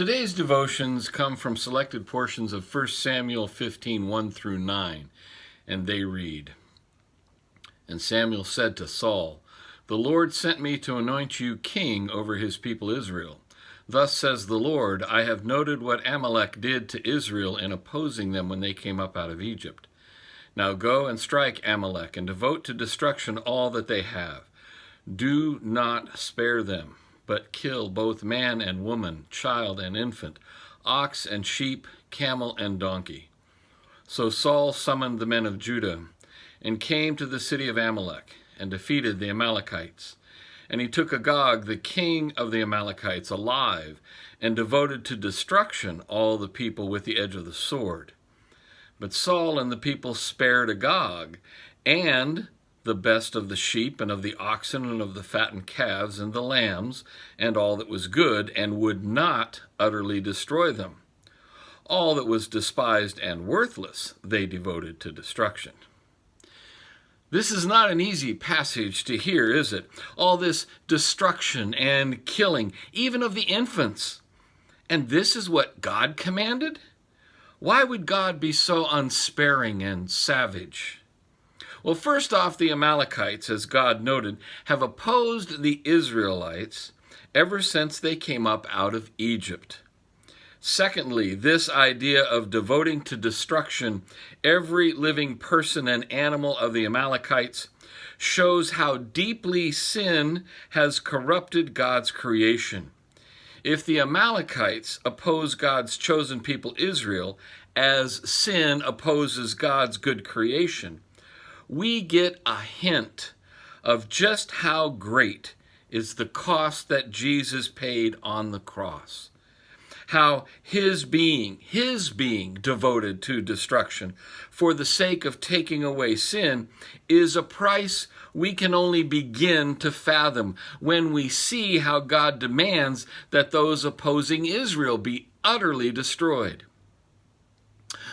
Today's devotions come from selected portions of 1 Samuel 15, 1 through 9, and they read, "And Samuel said to Saul, 'The Lord sent me to anoint you king over his people Israel. Thus says the Lord, I have noted what Amalek did to Israel in opposing them when they came up out of Egypt. Now go and strike Amalek and devote to destruction all that they have. Do not spare them, but kill both man and woman, child and infant, ox and sheep, camel and donkey.' So Saul summoned the men of Judah and came to the city of Amalek and defeated the Amalekites. And he took Agag, the king of the Amalekites, alive and devoted to destruction all the people with the edge of the sword. But Saul and the people spared Agag and the best of the sheep and of the oxen and of the fattened calves and the lambs and all that was good, and would not utterly destroy them. All that was despised and worthless they devoted to destruction." This is not an easy passage to hear, is it? All this destruction and killing, even of the infants. And this is what God commanded? Why would God be so unsparing and savage? Well, first off, the Amalekites, as God noted, have opposed the Israelites ever since they came up out of Egypt. Secondly, this idea of devoting to destruction every living person and animal of the Amalekites shows how deeply sin has corrupted God's creation. If the Amalekites oppose God's chosen people Israel as sin opposes God's good creation, we get a hint of just how great is the cost that Jesus paid on the cross. How his being devoted to destruction for the sake of taking away sin is a price we can only begin to fathom when we see how God demands that those opposing Israel be utterly destroyed.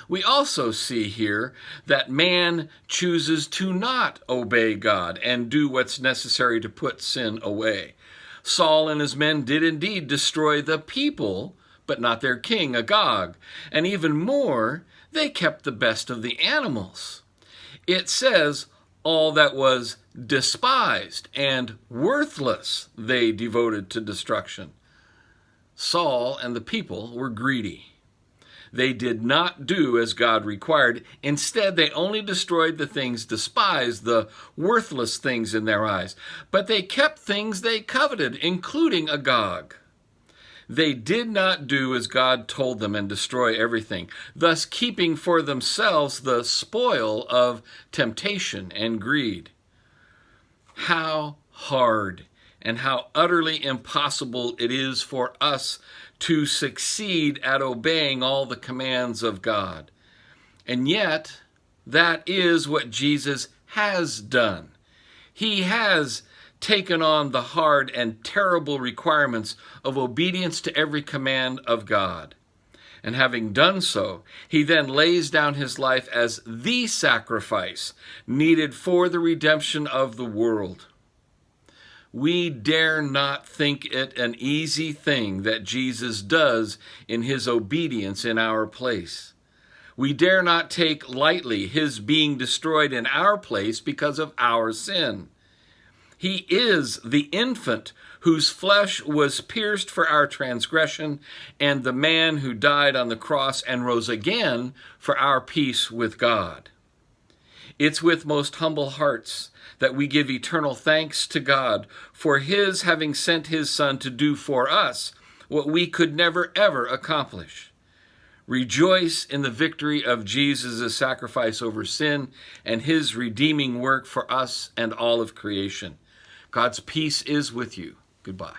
We also see here that man chooses to not obey God and do what's necessary to put sin away. Saul and his men did indeed destroy the people, but not their king, Agag. And even more, they kept the best of the animals. It says, all that was despised and worthless they devoted to destruction. Saul and the people were greedy. They did not do as God required. Instead, they only destroyed the things despised, the worthless things in their eyes. But they kept things they coveted, including Agag. They did not do as God told them and destroy everything, thus keeping for themselves the spoil of temptation and greed. How hard and how utterly impossible it is for us to succeed at obeying all the commands of God. And yet, that is what Jesus has done. He has taken on the hard and terrible requirements of obedience to every command of God. And having done so, he then lays down his life as the sacrifice needed for the redemption of the world. We dare not think it an easy thing that Jesus does in his obedience in our place. We dare not take lightly his being destroyed in our place because of our sin. He is the infant whose flesh was pierced for our transgression, and the man who died on the cross and rose again for our peace with God. It's with most humble hearts that we give eternal thanks to God for his having sent his Son to do for us what we could never ever accomplish. Rejoice in the victory of Jesus' sacrifice over sin and his redeeming work for us and all of creation. God's peace is with you. Goodbye.